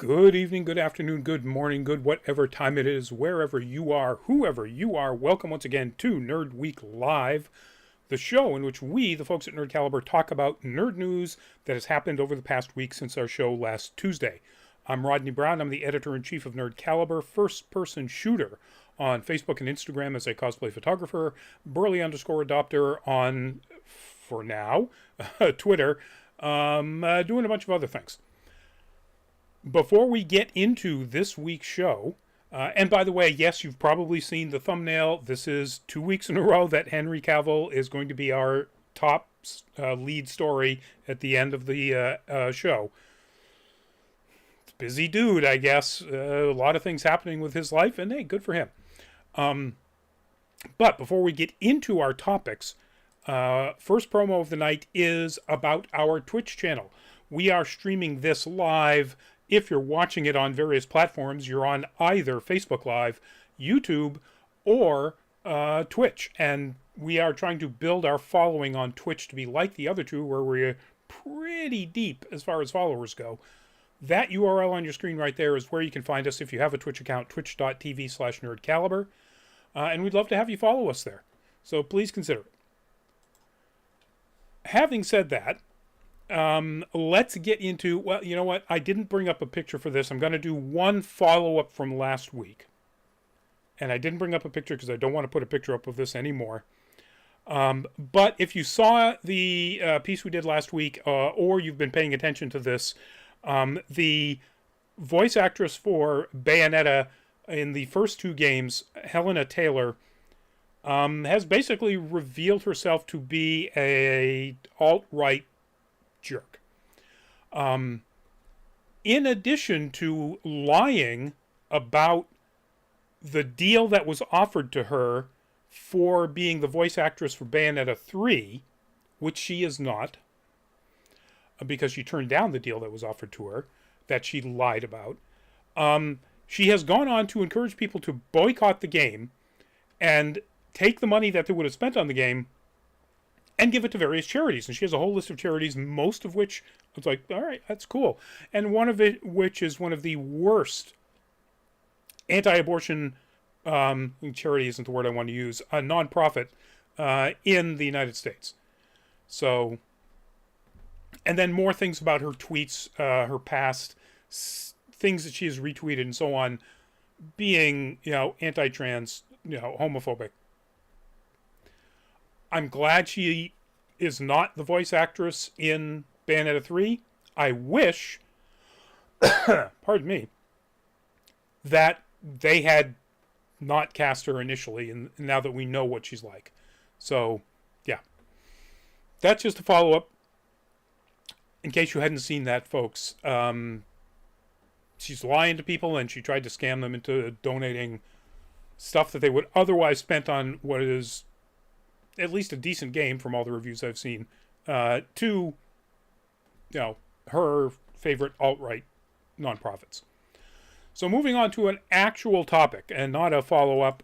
Good evening, good afternoon, good morning, good whatever time it is, wherever you are, whoever you are. Welcome once again to Nerd Week Live, the show in which we, the folks at Nerd Caliber, talk about nerd news that has happened over the past week since our show last Tuesday. I'm Rodney Brown. I'm the editor-in-chief of Nerd Caliber, first-person shooter on Facebook and Instagram as a cosplay photographer, Burley_adopter on, for now, Twitter, doing a bunch of other things. Before we get into this week's show, and by the way, yes, you've probably seen the thumbnail. This is 2 weeks in a row that Henry Cavill is going to be our top lead story at the end of the show. It's a busy dude, I guess. A lot of things happening with his life, and hey, good for him. But before we get into our topics, first promo of the night is about our Twitch channel. We are streaming this live. If you're watching it on various platforms, you're on either Facebook Live, YouTube, or Twitch. And we are trying to build our following on Twitch to be like the other two, where we're pretty deep as far as followers go. That URL on your screen right there is where you can find us if you have a Twitch account, twitch.tv/nerdcaliber. And we'd love to have you follow us there. So please consider it. Having said that, let's get into, well, you know what? I didn't bring up a picture for this. I'm going to do one follow-up from last week. And I didn't bring up a picture because I don't want to put a picture up of this anymore. But if you saw the piece we did last week, or you've been paying attention to this, the voice actress for Bayonetta in the first two games, Helena Taylor, has basically revealed herself to be a alt-right jerk. In addition to lying about the deal that was offered to her for being the voice actress for Bayonetta 3, which she is not, because she turned down the deal that was offered to her, that she lied about, she has gone on to encourage people to boycott the game and take the money that they would have spent on the game and give it to various charities. And she has a whole list of charities, most of which, it's like, all right, that's cool. And one of it, which is one of the worst anti-abortion, charity isn't the word I want to use, a nonprofit in the United States. So, and then more things about her tweets, her past, things that she has retweeted and so on, being, anti-trans, homophobic. I'm glad she is not the voice actress in Bayonetta 3. I wish, pardon me, that they had not cast her initially, and now that we know what she's like. So, yeah. That's just a follow-up. In case you hadn't seen that, folks, she's lying to people, and she tried to scam them into donating stuff that they would otherwise spent on what is at least a decent game from all the reviews I've seen, to, her favorite alt-right nonprofits. So moving on to an actual topic and not a follow-up.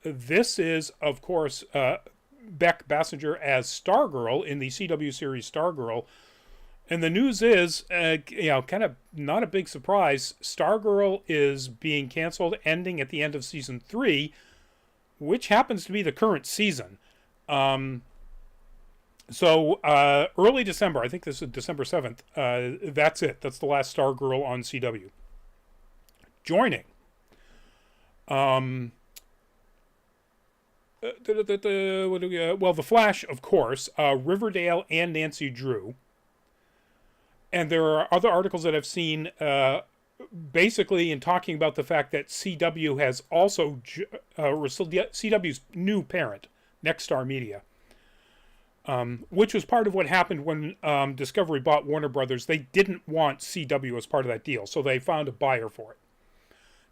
This is, of course, Beck Bassinger as Stargirl in the CW series Stargirl. And the news is, kind of not a big surprise. Stargirl is being canceled, ending at the end of season 3, which happens to be the current season. So early December, I think this is December 7th, that's it. That's the last Stargirl on CW. Joining. The Flash, of course, Riverdale and Nancy Drew. And there are other articles that I've seen basically in talking about the fact that CW has also, CW's new parent, Nexstar Media, which was part of what happened when Discovery bought Warner Brothers. They didn't want CW as part of that deal, so they found a buyer for it.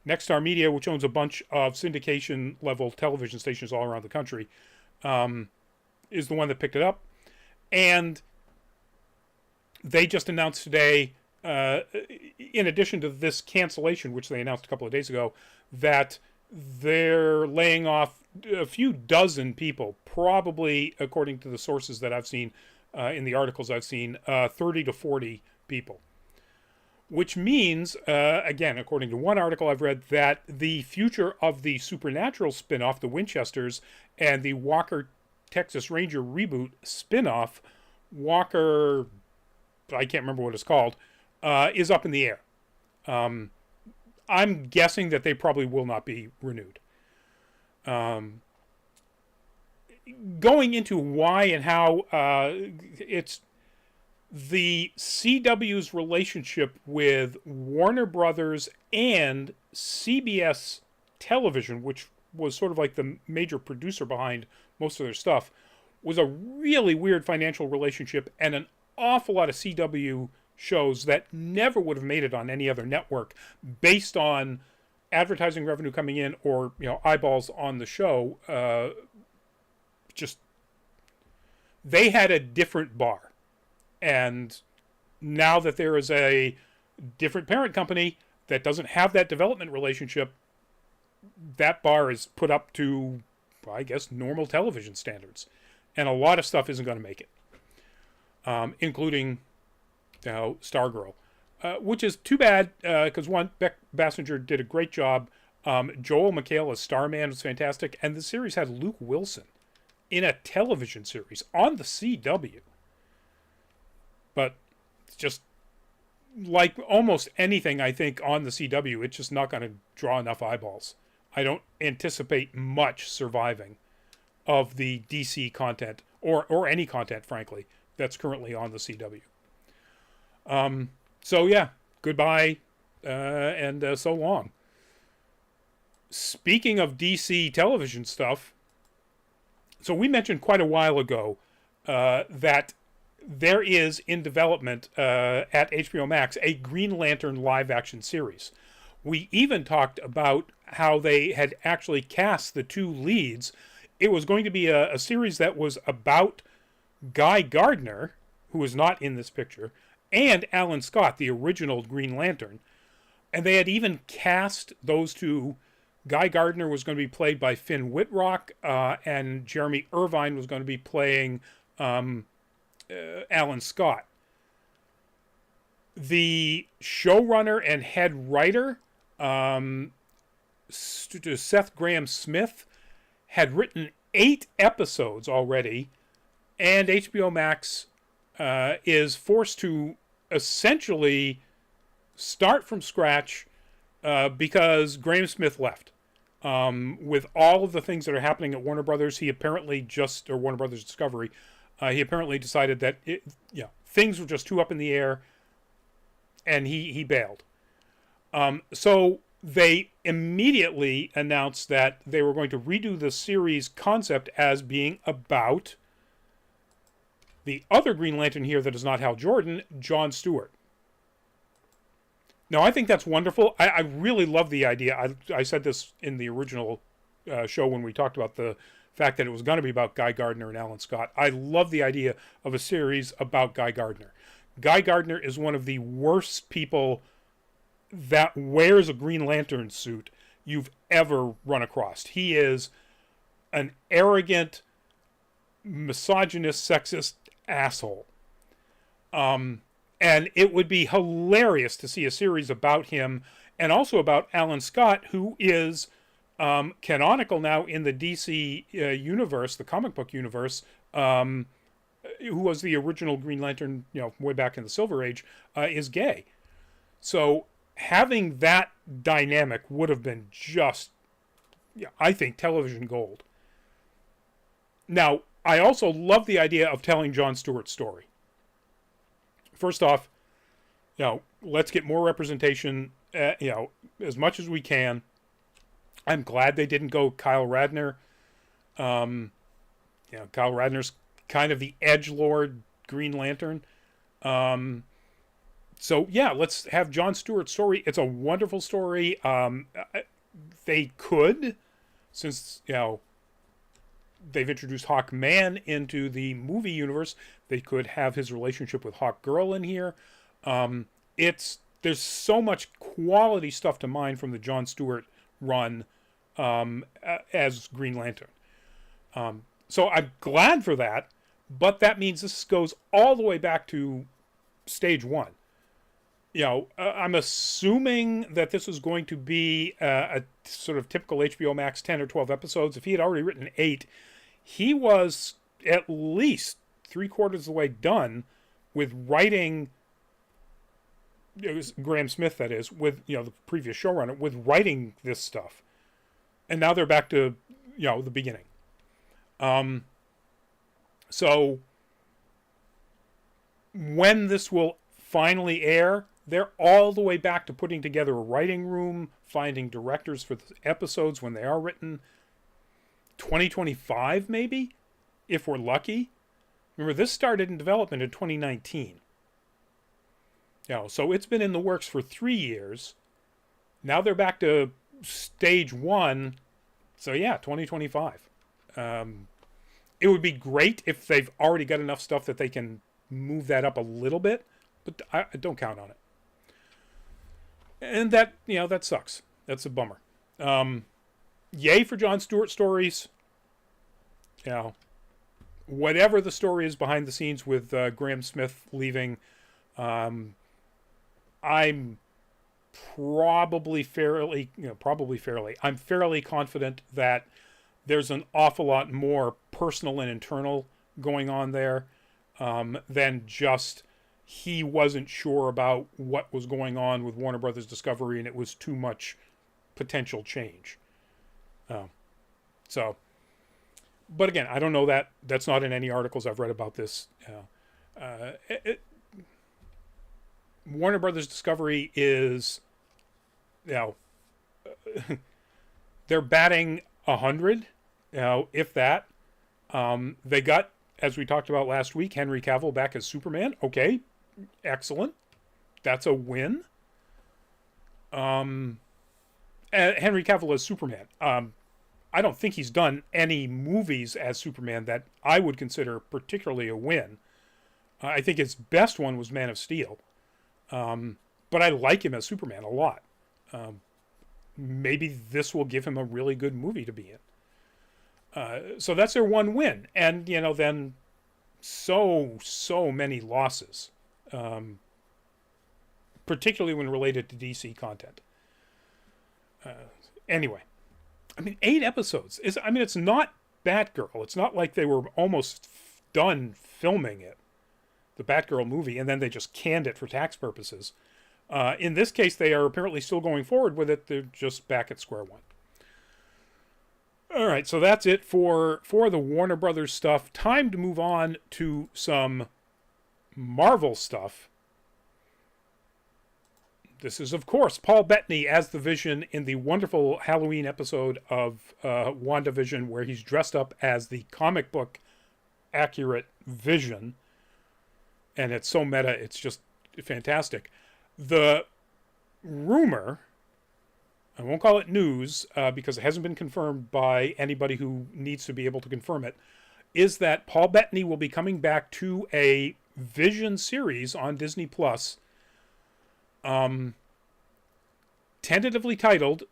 Nexstar Media, which owns a bunch of syndication-level television stations all around the country, is the one that picked it up. And they just announced today, in addition to this cancellation, which they announced a couple of days ago, that they're laying off a few dozen people, probably, according to the sources that I've seen in the articles I've seen, 30 to 40 people. which means, again, according to one article I've read, that the future of the Supernatural spin-off, the Winchesters, and the Walker Texas Ranger reboot spin-off, Walker, I can't remember what it's called, is up in the air. I'm guessing that they probably will not be renewed. Going into why and how, it's the CW's relationship with Warner Brothers and CBS Television, which was sort of like the major producer behind most of their stuff, was a really weird financial relationship, and an awful lot of CW shows that never would have made it on any other network based on advertising revenue coming in or, you know, eyeballs on the show. Just, they had a different bar. And now that there is a different parent company that doesn't have that development relationship, that bar is put up to, I guess, normal television standards. And a lot of stuff isn't going to make it, including, you know, Stargirl, which is too bad because, one, Beck Bassinger did a great job. Joel McHale as Starman was fantastic. And the series had Luke Wilson in a television series on the CW. But it's just like almost anything, I think, on the CW, it's just not going to draw enough eyeballs. I don't anticipate much surviving of the DC content, or any content, frankly, that's currently on the CW. So, yeah, goodbye and so long. Speaking of DC television stuff, so we mentioned quite a while ago that there is in development at HBO Max a Green Lantern live-action series. We even talked about how they had actually cast the two leads. It was going to be a series that was about Guy Gardner, who is not in this picture, and Alan Scott, the original Green Lantern. And they had even cast those two. Guy Gardner was going to be played by Finn Wittrock, and Jeremy Irvine was going to be playing Alan Scott. The showrunner and head writer, Seth Grahame-Smith, had written 8 episodes already, and HBO Max is forced to essentially start from scratch because Grahame-Smith left. With all of the things that are happening at Warner Brothers, or Warner Brothers Discovery, he apparently decided that things were just too up in the air, and he bailed. So they immediately announced that they were going to redo the series concept as being about the other Green Lantern here that is not Hal Jordan, John Stewart. Now, I think that's wonderful. I really love the idea. I said this in the original show when we talked about the fact that it was going to be about Guy Gardner and Alan Scott. I love the idea of a series about Guy Gardner. Guy Gardner is one of the worst people that wears a Green Lantern suit you've ever run across. He is an arrogant, misogynist, sexist asshole. And it would be hilarious to see a series about him, and also about Alan Scott, who is canonical now in the DC universe, the comic book universe, who was the original Green Lantern, way back in the Silver Age, is gay. So having that dynamic would have been just, I think, television gold. Now, I also love the idea of telling John Stewart's story. First off, let's get more representation, as much as we can. I'm glad they didn't go Kyle Radner. Kyle Radner's kind of the edgelord Green Lantern. So, let's have John Stewart's story. It's a wonderful story. They could, since, they've introduced Hawkman into the movie universe, they could have his relationship with Hawkgirl in here. There's so much quality stuff to mine from the John Stewart run as Green Lantern. So I'm glad for that, but that means this goes all the way back to stage 1. I'm assuming that this is going to be a sort of typical HBO Max 10 or 12 episodes. If he had already written 8, he was at least 3/4 of the way done with writing. It was Graham Smith, that is, with the previous showrunner, with writing this stuff, and now they're back to the beginning. So when this will finally air, they're all the way back to putting together a writing room, finding directors for the episodes when they are written. 2025, maybe, if we're lucky. Remember, this started in development in 2019. So it's been in the works for 3 years. Now they're back to stage 1. So yeah, 2025. It would be great if they've already got enough stuff that they can move that up a little bit, but I don't count on it. And that, that sucks. That's a bummer. Yay for Jon Stewart stories. Whatever the story is behind the scenes with Graham Smith leaving, I'm I'm fairly confident that there's an awful lot more personal and internal going on there than just he wasn't sure about what was going on with Warner Brothers Discovery and it was too much potential change. But again, I don't know that. That's not in any articles I've read about this. Warner Brothers Discovery is, they're batting 100, if that. They got, as we talked about last week, Henry Cavill back as Superman. Okay, excellent. That's a win. Henry Cavill as Superman. I don't think he's done any movies as Superman that I would consider particularly a win. I think his best one was Man of Steel. But I like him as Superman a lot. Maybe this will give him a really good movie to be in. So that's their one win. And, then so many losses. Particularly when related to DC content. Anyway. 8 episodes. It's not Batgirl. It's not like they were almost done filming it. The Batgirl movie, and then they just canned it for tax purposes. In this case, they are apparently still going forward with it. They're just back at square one. All right, so that's it for the Warner Brothers stuff. Time to move on to some Marvel stuff. This is, of course, Paul Bettany as the Vision in the wonderful Halloween episode of WandaVision, where he's dressed up as the comic book accurate Vision. And it's so meta, it's just fantastic. The rumor, I won't call it news because it hasn't been confirmed by anybody who needs to be able to confirm it, is that Paul Bettany will be coming back to a Vision series on Disney Plus, tentatively titled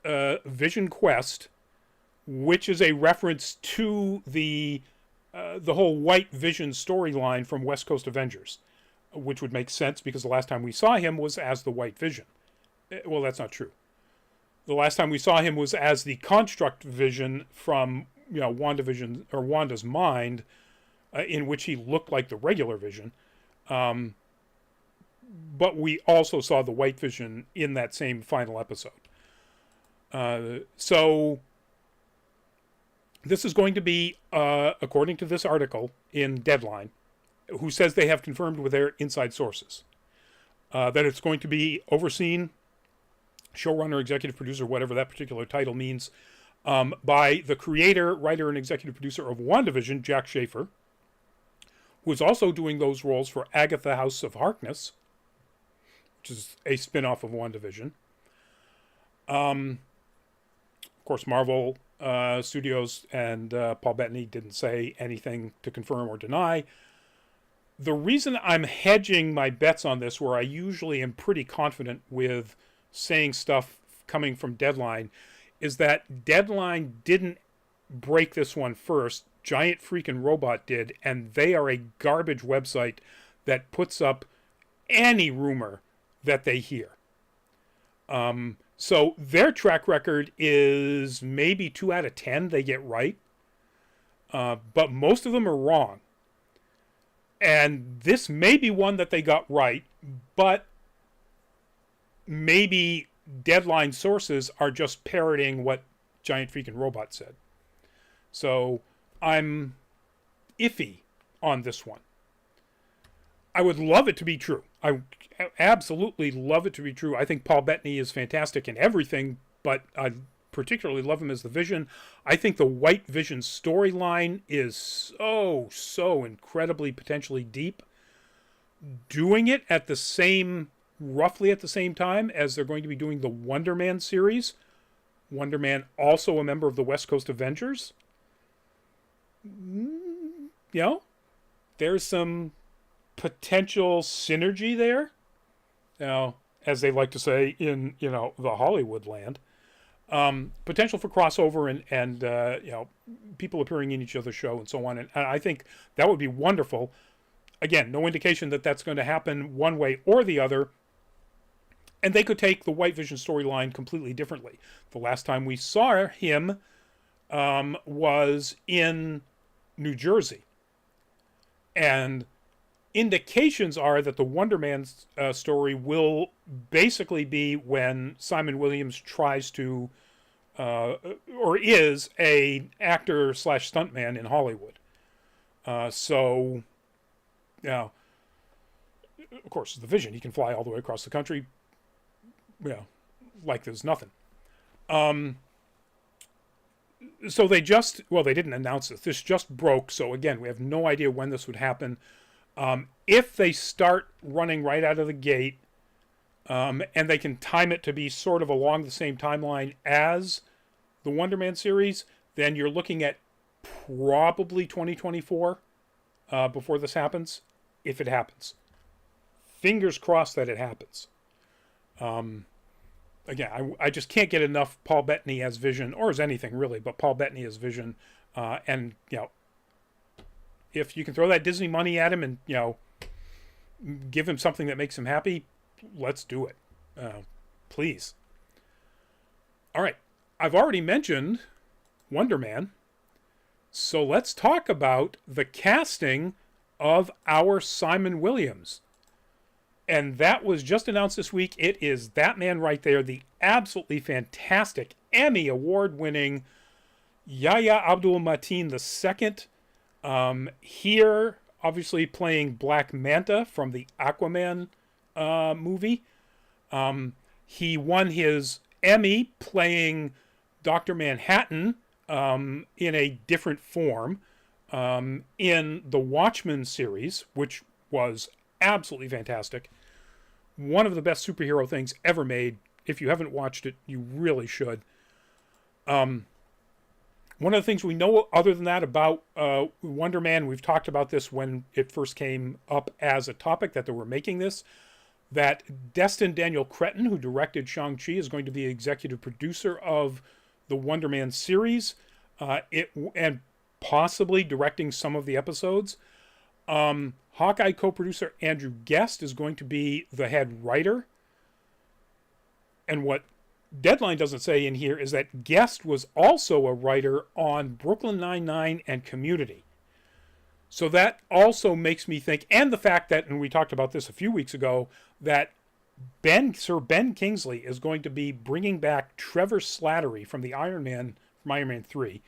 Vision Quest, which is a reference to the whole White Vision storyline from West Coast Avengers, which would make sense because the last time we saw him was as the White Vision. Well, that's not true. The last time we saw him was as the Construct Vision from WandaVision or Wanda's mind, in which he looked like the regular Vision. But we also saw the White Vision in that same final episode. So this is going to be, according to this article in Deadline, who says they have confirmed with their inside sources, that it's going to be overseen, showrunner, executive producer, whatever that particular title means, by the creator, writer, and executive producer of WandaVision, Jack Schaefer, who is also doing those roles for Agatha House of Harkness, which is a spin-off of WandaVision. Of course, Marvel Studios and Paul Bettany didn't say anything to confirm or deny. The reason I'm hedging my bets on this, where I usually am pretty confident with saying stuff coming from Deadline, is that Deadline didn't break this one first. Giant Freaking Robot did, and they are a garbage website that puts up any rumor that they hear. So their track record is maybe 2 out of 10 they get right, but most of them are wrong. And this may be one that they got right, but maybe Deadline sources are just parroting what Giant Freaking Robot said. So I'm iffy on this one. I would love it to be true. I absolutely love it to be true. I think Paul Bettany is fantastic in everything, but I particularly love him as the Vision. I think the White Vision storyline is so incredibly potentially deep. Doing it at roughly at the same time as they're going to be doing the Wonder Man series. Wonder Man, also a member of the West Coast Avengers. There's some potential synergy there. Now, as they like to say in, the Hollywood land. Potential for crossover and people appearing in each other's show and so on. And I think that would be wonderful. Again, no indication that that's going to happen one way or the other. And they could take the White Vision storyline completely differently. The last time we saw him was in New Jersey. And indications are that the Wonder Man story will basically be when Simon Williams tries to, or is, a actor / stuntman in Hollywood. So, of course, the Vision. He can fly all the way across the country, like there's nothing. So they didn't announce this. This just broke. So again, we have no idea when this would happen. If they start running right out of the gate, and they can time it to be sort of along the same timeline as the Wonder Man series, then you're looking at probably 2024 before this happens, if it happens. Fingers crossed that it happens. Again, I just can't get enough Paul Bettany as Vision, or as anything really, but Paul Bettany as Vision. And, if you can throw that Disney money at him and, give him something that makes him happy, let's do it. Please. All right. I've already mentioned Wonder Man. So let's talk about the casting of our Simon Williams. And that was just announced this week. It is that man right there, the absolutely fantastic Emmy Award-winning Yahya Abdul-Mateen II. Here, obviously playing Black Manta from the Aquaman movie. He won his Emmy playing Dr. Manhattan in a different form in the Watchmen series, which was absolutely fantastic. One of the best superhero things ever made. If you haven't watched it, you really should. One of the things we know other than that about Wonder Man, we've talked about this when it first came up as a topic that they were making this, that Destin Daniel Cretton, who directed Shang-Chi, is going to be executive producer of the Wonder Man series, and possibly directing some of the episodes. Hawkeye co-producer Andrew Guest is going to be the head writer. And what Deadline doesn't say in here is that Guest was also a writer on Brooklyn Nine-Nine and Community. So that also makes me think, and the fact that, and we talked about this a few weeks ago, that Sir Ben Kingsley is going to be bringing back Trevor Slattery from the Iron Man 3,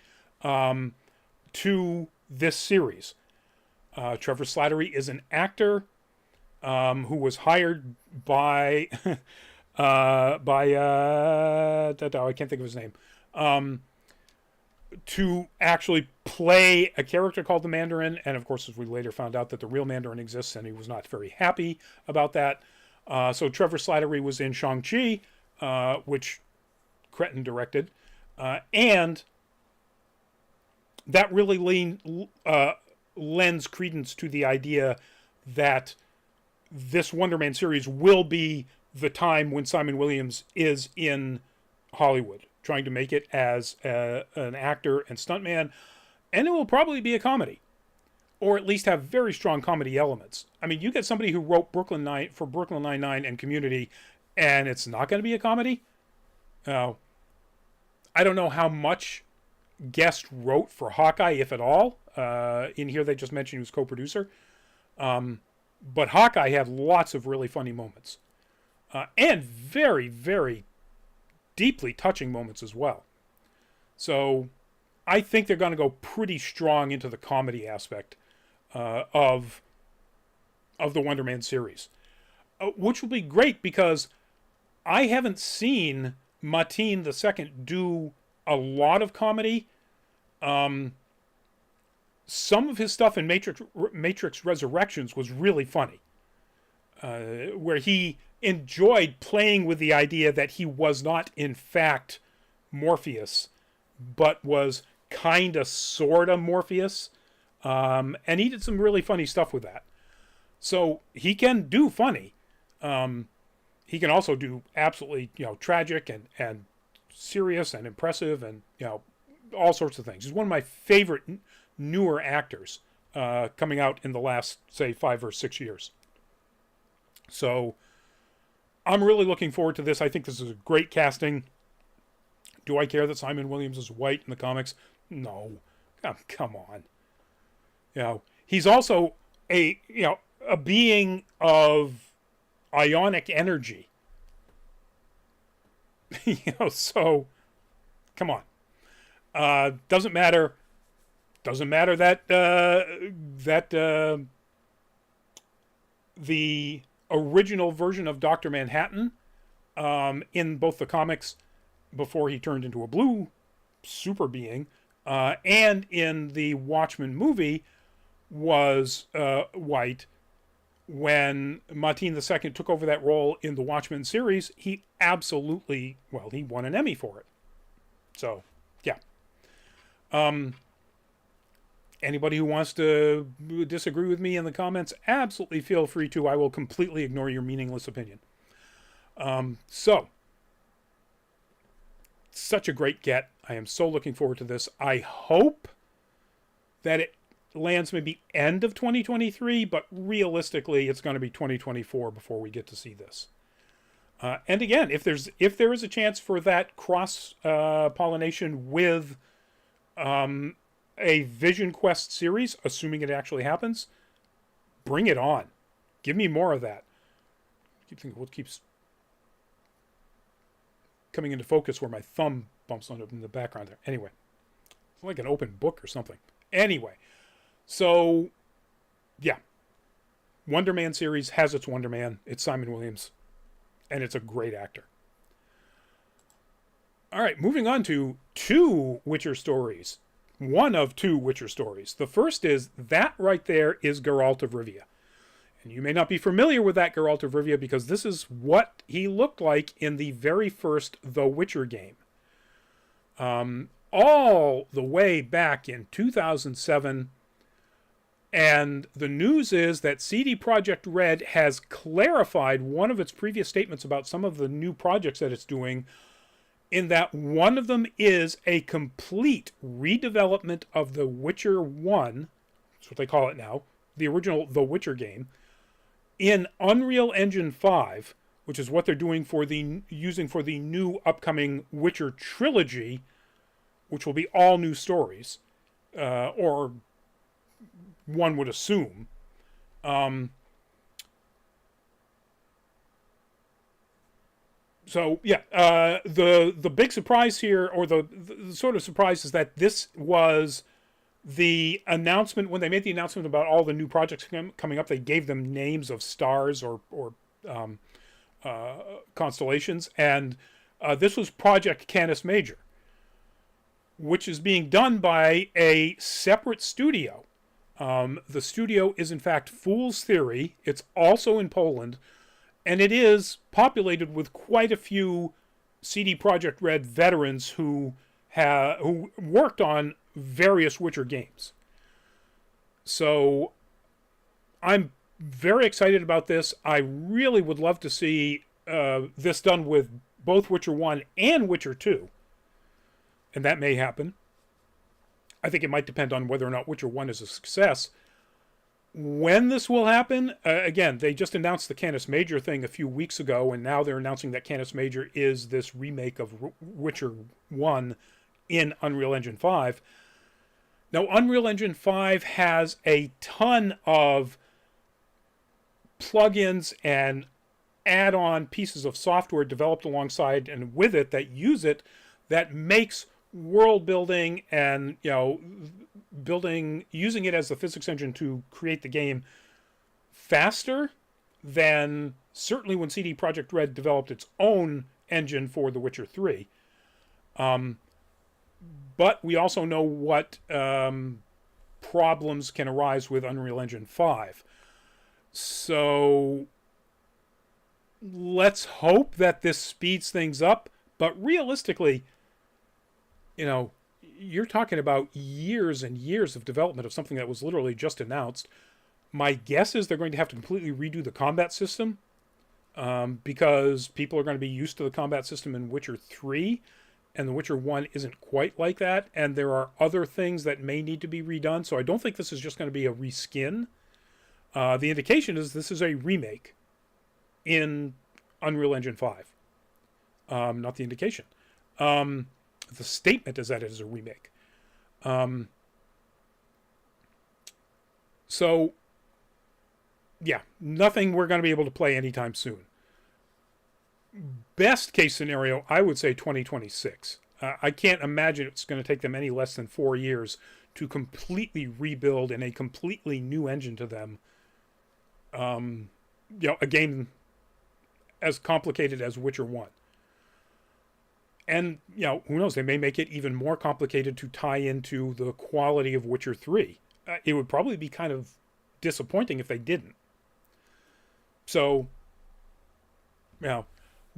to this series. Trevor Slattery is an actor who was hired by I can't think of his name, to actually play a character called the Mandarin. And of course, as we later found out that the real Mandarin exists, and he was not very happy about that. So Trevor Slattery was in Shang-Chi, which Cretton directed. And that really lends credence to the idea that this Wonder Man series will be the time when Simon Williams is in Hollywood, trying to make it as an actor and stuntman, and it will probably be a comedy. or at least have very strong comedy elements. I mean, you get somebody who wrote Brooklyn Nine-Nine and Community, and it's not going to be a comedy. I don't know how much Guest wrote for Hawkeye, if at all. In here, they just mentioned he was co-producer. But Hawkeye had lots of really funny moments. And very, very deeply touching moments as well. So I think they're going to go pretty strong into the comedy aspect of the Wonder Man series. Which will be great because I haven't seen Mateen II do a lot of comedy. Some of his stuff in Matrix Resurrections was really funny. Where he enjoyed playing with the idea that he was not, in fact, Morpheus, but was kind of, sort of Morpheus. And he did some really funny stuff with that. So he can do funny. He can also do absolutely, tragic and serious and impressive and, all sorts of things. He's one of my favorite newer actors coming out in the last, say, 5 or 6 years. So I'm really looking forward to this. I think this is a great casting. Do I care that Simon Williams is white in the comics? No. Come on. He's also a being of ionic energy. So come on. Doesn't matter that the original version of Dr. Manhattan in both the comics before he turned into a blue super being and in the Watchmen movie was white. When Mateen II took over that role in the Watchmen series, he absolutely, he won an Emmy for it. So, yeah. Anybody who wants to disagree with me in the comments, absolutely feel free to. I will completely ignore your meaningless opinion. So, such a great get. I am so looking forward to this. I hope that it lands maybe end of 2023, but realistically, it's going to be 2024 before we get to see this. And again, if there is a chance for that cross pollination with a Vision Quest series, assuming it actually happens, bring it on. Give me more of that. I keep thinking what keeps coming into focus where my thumb bumps on it in the background there. Anyway, it's like an open book or something. Anyway, so yeah, Wonder Man series has its Wonder Man. It's Simon Williams, and it's a great actor. All right, moving on to 2 Witcher stories. One of 2 Witcher stories. The first is, that right there is Geralt of Rivia. And you may not be familiar with that Geralt of Rivia because this is what he looked like in the very first The Witcher game. All the way back in 2007. And the news is that CD Projekt Red has clarified one of its previous statements about some of the new projects that it's doing, in that one of them is a complete redevelopment of The Witcher 1, that's what they call it now, the original The Witcher game, in Unreal Engine 5, which is what they're doing using for the new upcoming Witcher Trilogy, which will be all new stories, or one would assume. So yeah, the big surprise here, or the sort of surprise, is that this was the announcement. When they made the announcement about all the new projects coming up, they gave them names of stars or constellations, and this was Project Canis Major, which is being done by a separate studio. The studio is in fact Fool's Theory. It's also in Poland. And it is populated with quite a few CD Projekt Red veterans who worked on various Witcher games. So I'm very excited about this. I really would love to see this done with both Witcher 1 and Witcher 2. And that may happen. I think it might depend on whether or not Witcher 1 is a success. When this will happen, again, they just announced the Canis Major thing a few weeks ago, and now they're announcing that Canis Major is this remake of Witcher 1 in Unreal Engine 5. Now, Unreal Engine 5 has a ton of plugins and add-on pieces of software developed alongside and with it that use it, that makes world building and, using it as the physics engine to create the game faster than certainly when CD Projekt Red developed its own engine for The Witcher 3. But we also know what problems can arise with Unreal Engine 5. So let's hope that this speeds things up. But realistically, you're talking about years and years of development of something that was literally just announced. My guess is they're going to have to completely redo the combat system because people are going to be used to the combat system in Witcher 3, and The Witcher 1 isn't quite like that, and there are other things that may need to be redone, so I don't think this is just going to be a reskin. The indication is this is a remake in Unreal Engine 5. Not the indication. The statement is that it is a remake. So, yeah, nothing we're going to be able to play anytime soon. Best case scenario, I would say 2026. I can't imagine it's going to take them any less than 4 years to completely rebuild in a completely new engine to them. A game as complicated as Witcher 1. And, who knows, they may make it even more complicated to tie into the quality of Witcher 3. It would probably be kind of disappointing if they didn't. So,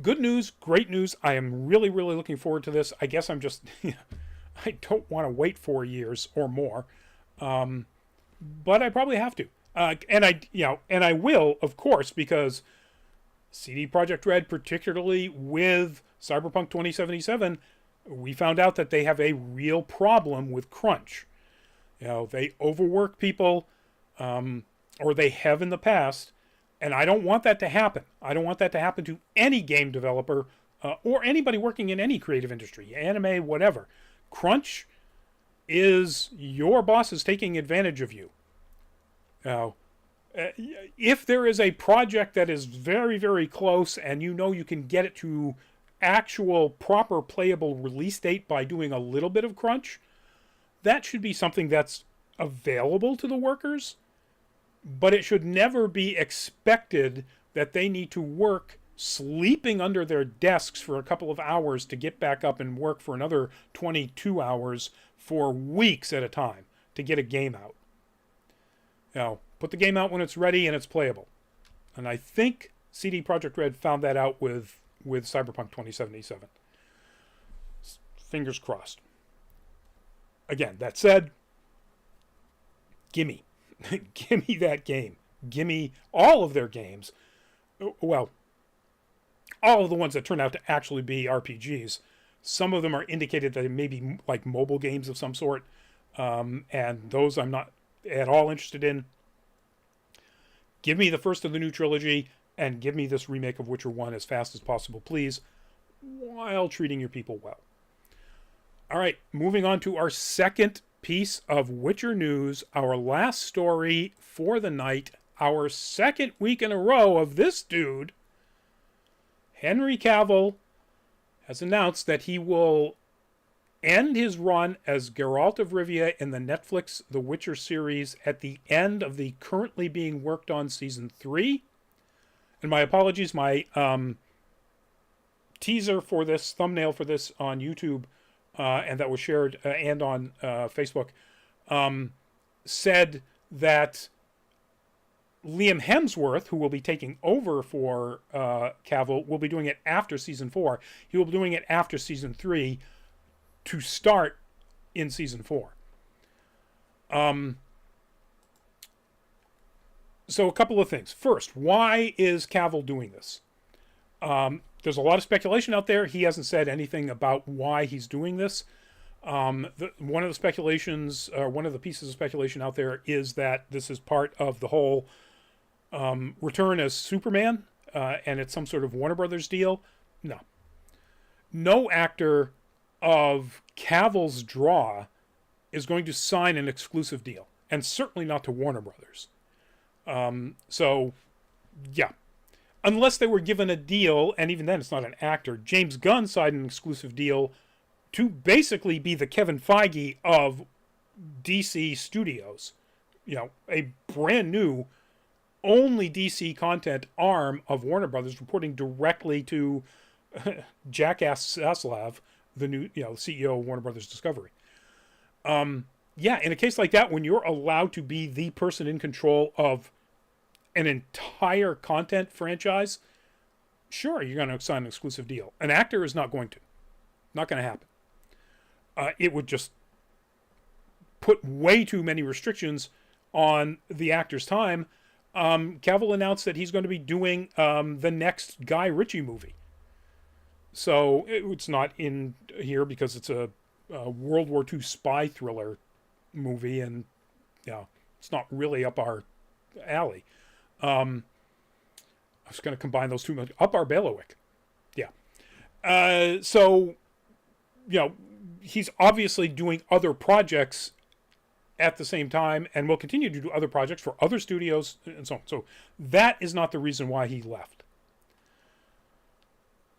good news, great news. I am really, really looking forward to this. I guess I'm just, I don't want to wait 4 years or more. But I probably have to. And I will, of course, because CD Projekt Red, particularly with Cyberpunk 2077, we found out that they have a real problem with crunch. They overwork people, or they have in the past, and I don't want that to happen. I don't want that to happen to any game developer or anybody working in any creative industry, anime, whatever. Crunch is your boss is taking advantage of you. If there is a project that is very, very close and you can get it to actual proper playable release date by doing a little bit of crunch, that should be something that's available to the workers, but it should never be expected that they need to work sleeping under their desks for a couple of hours to get back up and work for another 22 hours for weeks at a time to get a game out. Put the game out when it's ready and it's playable. And I think CD Projekt Red found that out with Cyberpunk 2077. Fingers crossed. Again, that said, gimme. Gimme that game. Gimme all of their games. Well, all of the ones that turn out to actually be RPGs. Some of them are indicated that they may be like mobile games of some sort. And those I'm not at all interested in. Give me the first of the new trilogy and give me this remake of Witcher 1 as fast as possible, please, while treating your people well. All right, moving on to our second piece of Witcher news, our last story for the night, our second week in a row of this dude. Henry Cavill has announced that he will end his run as Geralt of Rivia in the Netflix The Witcher series at the end of the currently being worked on season 3. And my apologies, my teaser for this, thumbnail for this on YouTube, and that was shared and on Facebook, said that Liam Hemsworth, who will be taking over for Cavill, will be doing it after season 4. He will be doing it after season 3 to start in season 4. So a couple of things. First, why is Cavill doing this? There's a lot of speculation out there. He hasn't said anything about why he's doing this. One of the speculations, or one of the pieces of speculation out there, is that this is part of the whole return as Superman, and it's some sort of Warner Brothers deal. No. No actor of Cavill's draw is going to sign an exclusive deal, and certainly not to Warner Brothers. So, yeah. Unless they were given a deal, and even then it's not an actor. James Gunn signed an exclusive deal to basically be the Kevin Feige of DC Studios. You know, a brand new, only DC content arm of Warner Brothers, reporting directly to Jackass Zaslav, the new, CEO of Warner Brothers Discovery. Yeah, in a case like that, when you're allowed to be the person in control of an entire content franchise, sure, you're going to sign an exclusive deal. An actor is not going to. Not going to happen. It would just put way too many restrictions on the actor's time. Cavill announced that he's going to be doing the next Guy Ritchie movie. So it's not in here because it's a World War II spy thriller movie, and it's not really up our alley. I was going to combine those two. Up our bailiwick. Yeah. So, he's obviously doing other projects at the same time, and will continue to do other projects for other studios and so on. So that is not the reason why he left.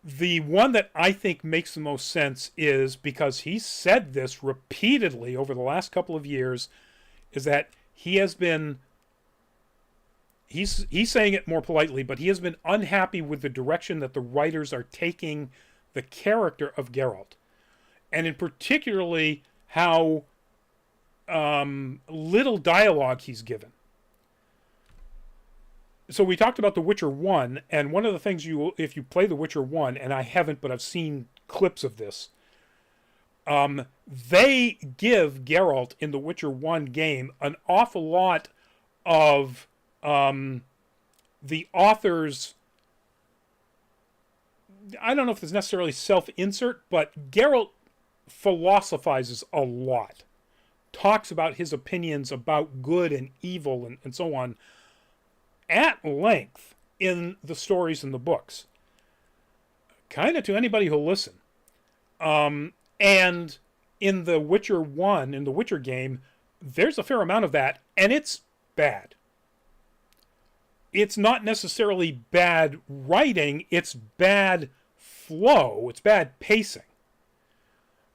The one that I think makes the most sense is because he said this repeatedly over the last couple of years, is that he has been, he's saying it more politely, but he has been unhappy with the direction that the writers are taking the character of Geralt. And in particularly how little dialogue he's given. So we talked about The Witcher 1, and one of the things if you play The Witcher 1, and I haven't, but I've seen clips of this, they give Geralt in the Witcher 1 game an awful lot of the author's, I don't know if it's necessarily self-insert, but Geralt philosophizes a lot, talks about his opinions about good and evil and so on at length in the stories and the books, kind of to anybody who'll listen. And in the Witcher 1, in the Witcher game, there's a fair amount of that, and it's bad. It's not necessarily bad writing, it's bad flow, it's bad pacing.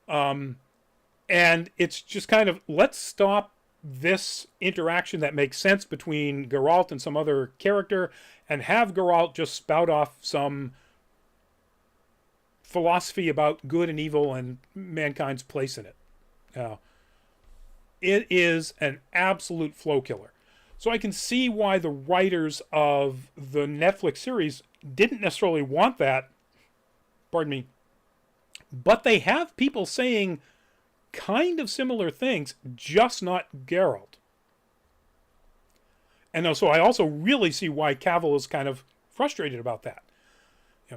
And it's just kind of, let's stop this interaction that makes sense between Geralt and some other character, and have Geralt just spout off some philosophy about good and evil and mankind's place in it. It is an absolute flow killer. So I can see why the writers of the Netflix series didn't necessarily want that, pardon me, but they have people saying kind of similar things, just not Geralt. And so I also really see why Cavill is kind of frustrated about that.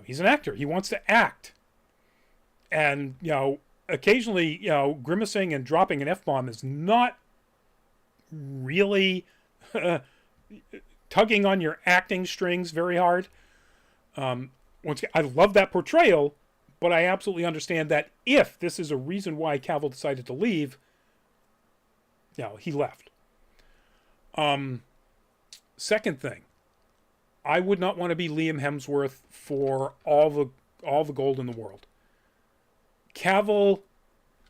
He's an actor. He wants to act. And, occasionally, grimacing and dropping an F-bomb is not really tugging on your acting strings very hard. Once again, I love that portrayal, but I absolutely understand that if this is a reason why Cavill decided to leave, he left. Second thing, I would not want to be Liam Hemsworth for all the gold in the world. Cavill,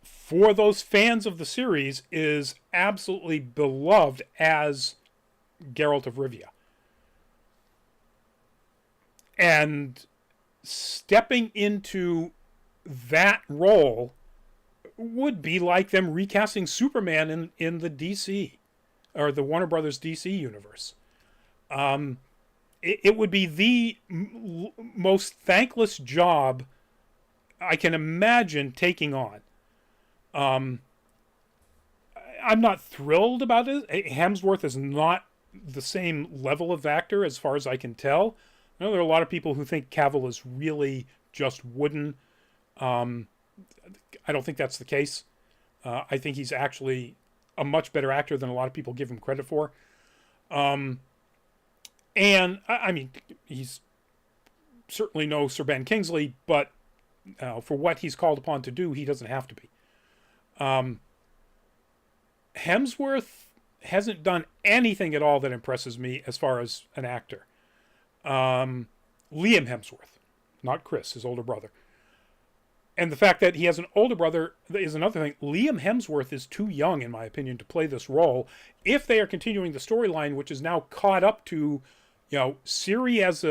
for those fans of the series, is absolutely beloved as Geralt of Rivia. And stepping into that role would be like them recasting Superman in the DC, or the Warner Brothers DC universe. It would be the most thankless job I can imagine taking on. I'm not thrilled about it. Hemsworth is not the same level of actor as far as I can tell. I know there are a lot of people who think Cavill is really just wooden. I don't think that's the case. I think he's actually a much better actor than a lot of people give him credit for. And I mean, he's certainly no Sir Ben Kingsley, but for what he's called upon to do, he doesn't have to be. Hemsworth hasn't done anything at all that impresses me as far as an actor. Liam Hemsworth, not Chris, his older brother. And the fact that he has an older brother is another thing. Liam Hemsworth is too young, in my opinion, to play this role. If they are continuing the storyline, which is now caught up to, Ciri as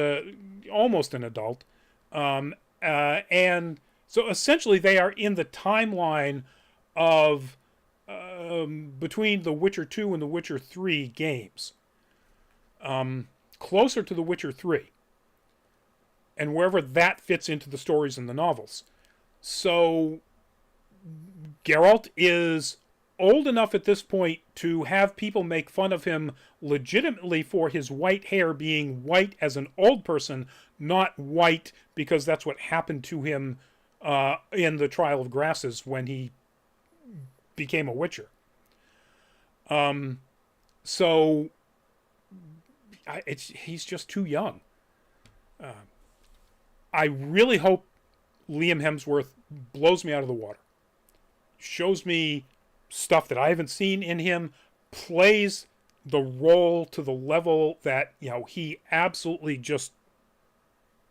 almost an adult, and so essentially they are in the timeline of between the Witcher 2 and the Witcher 3 games, closer to the Witcher 3, and wherever that fits into the stories in the novels. So Geralt is old enough at this point to have people make fun of him legitimately for his white hair being white as an old person, not white because that's what happened to him in the Trial of Grasses when he became a Witcher. So he's just too young. I really hope Liam Hemsworth blows me out of the water, shows me stuff that I haven't seen in him, plays the role to the level that he absolutely just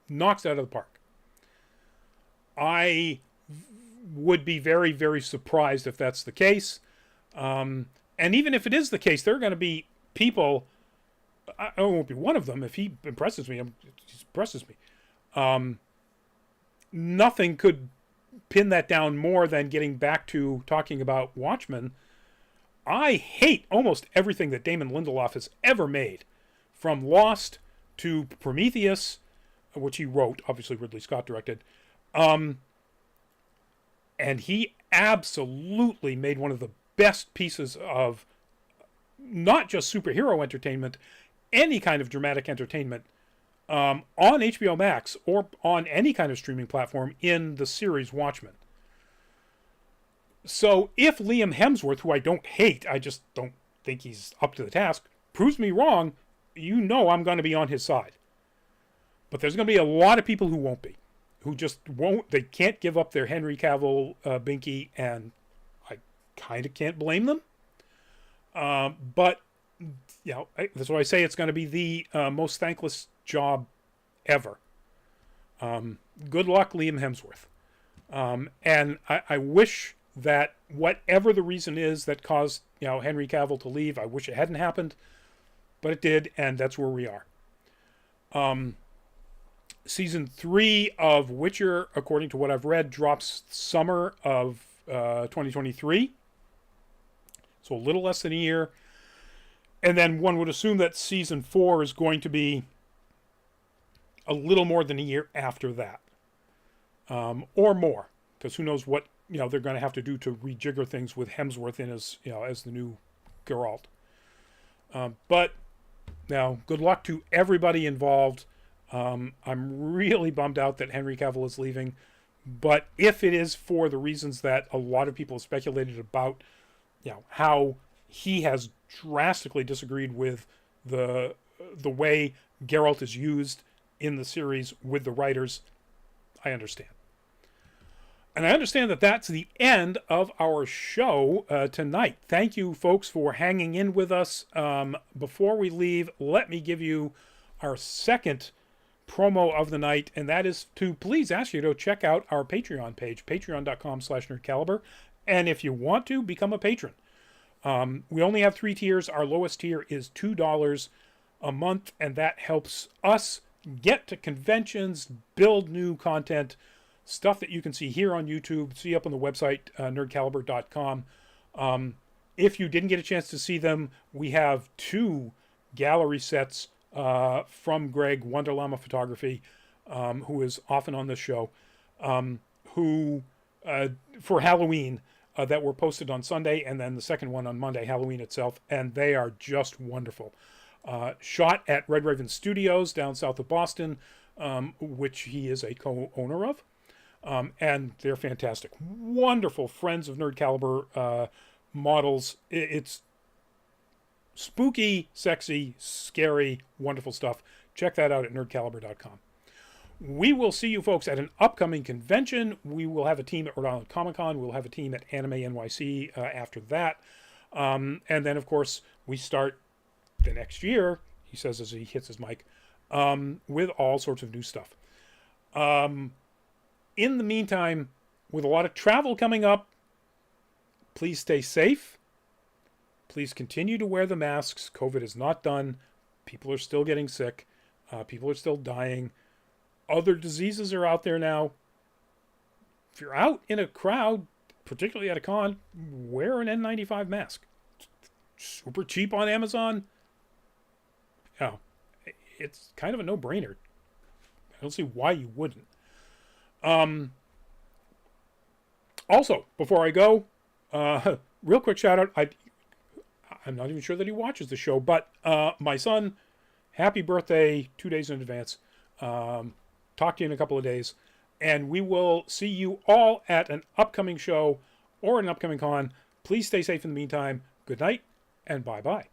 knocks out of the park. I would be very, very surprised if that's the case. And even if it is the case, there are going to be people. I won't be one of them. If he impresses me, he impresses me. Nothing could pin that down more than getting back to talking about Watchmen. I hate almost everything that Damon Lindelof has ever made, from Lost to Prometheus, which he wrote, obviously Ridley Scott directed. And he absolutely made one of the best pieces of not just superhero entertainment, any kind of dramatic entertainment on HBO Max or on any kind of streaming platform in the series Watchmen. So if Liam Hemsworth, who I don't hate, I just don't think he's up to the task, proves me wrong, I'm going to be on his side. But there's going to be a lot of people who won't be, who just won't, they can't give up their Henry Cavill binky, and I kind of can't blame them. But, that's why I say it's going to be the most thankless job ever. Good luck, Liam Hemsworth. And I wish that whatever the reason is that caused Henry Cavill to leave, I wish it hadn't happened, but it did, and that's where we are. Season 3 of Witcher, according to what I've read, drops summer of 2023, so a little less than a year. And then one would assume that season 4 is going to be a little more than a year after that, or more, because who knows what they're going to have to do to rejigger things with Hemsworth in as as the new Geralt. But now, good luck to everybody involved. I'm really bummed out that Henry Cavill is leaving, but if it is for the reasons that a lot of people have speculated about, how he has drastically disagreed with the way Geralt is used in the series with the writers, I understand. And I understand that that's the end of our show tonight. Thank you, folks, for hanging in with us. Before we leave, let me give you our second promo of the night, and that is to please ask you to check out our Patreon page, patreon.com/nerdcaliber. And if you want to, become a patron. We only have 3 tiers. Our lowest tier is $2 a month, and that helps us get to conventions, build new content, stuff that you can see here on YouTube, see up on the website, nerdcaliber.com. If you didn't get a chance to see them, we have 2 gallery sets from Greg, Wonderlama Photography, who is often on this show, who for Halloween, that were posted on Sunday, and then the second one on Monday, Halloween itself, and they are just wonderful. Shot at Red Raven Studios down south of Boston, which he is a co-owner of. And they're fantastic. Wonderful friends of Nerd Caliber models. It's spooky, sexy, scary, wonderful stuff. Check that out at nerdcaliber.com. We will see you folks at an upcoming convention. We will have a team at Rhode Island Comic Con. We'll have a team at Anime NYC after that. And then, of course, we start the next year, he says as he hits his mic, with all sorts of new stuff. In the meantime, with a lot of travel coming up, please stay safe. Please continue to wear the masks. COVID is not done. People are still getting sick. People are still dying. Other diseases are out there now. If you're out in a crowd, particularly at a con, wear an N95 mask. Super cheap on Amazon. Oh, it's kind of a no-brainer. I don't see why you wouldn't. Also, before I go, real quick shout out. I'm not even sure that he watches the show, but my son, happy birthday 2 days in advance. Talk to you in a couple of days. And we will see you all at an upcoming show or an upcoming con. Please stay safe in the meantime. Good night and bye-bye.